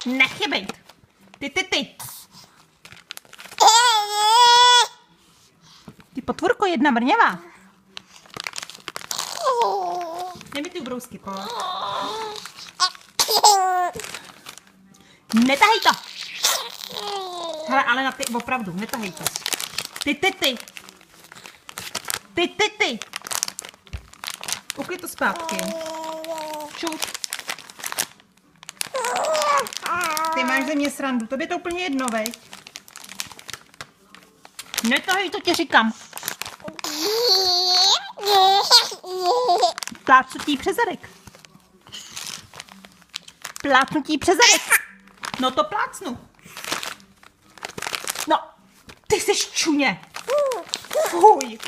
Nechybejt. Ty. Ty potvůrko jedna mrňavá. Dej mi ty ubrousky, po. Netahej to. Hele, ale na ty opravdu, netahej to. Ty. Uklid to zpátky. Šup. Ty máš ze mě srandu, tobě to úplně jedno, veď? Netahej to, ti říkám. Plácnutí přes zadek. Plácnutí přes zadek. No to plácnu. No, ty jsi čuně. Fuj.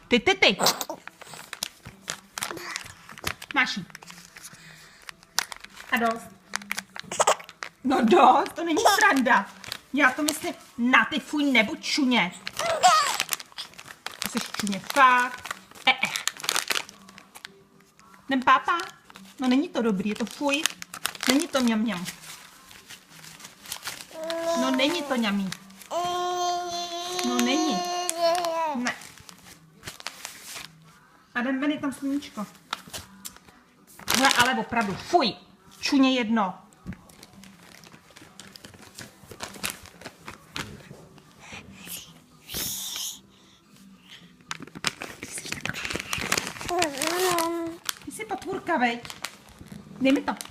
Ty. Máš jí. A dost. No dost, to není sranda. Já to myslím, na ty fuj, nebuď čuně. Ty jsi čuně, fakt. Jdem pápa? No není to dobrý, je to fuj. Není to mňam. No není to ňamí. No není. Ne. A jdem ven, je tam sluníčko. Hele, ale opravdu, fuj. Čuně jedno. Ty jsi potvůrka, veď? Dej mi to.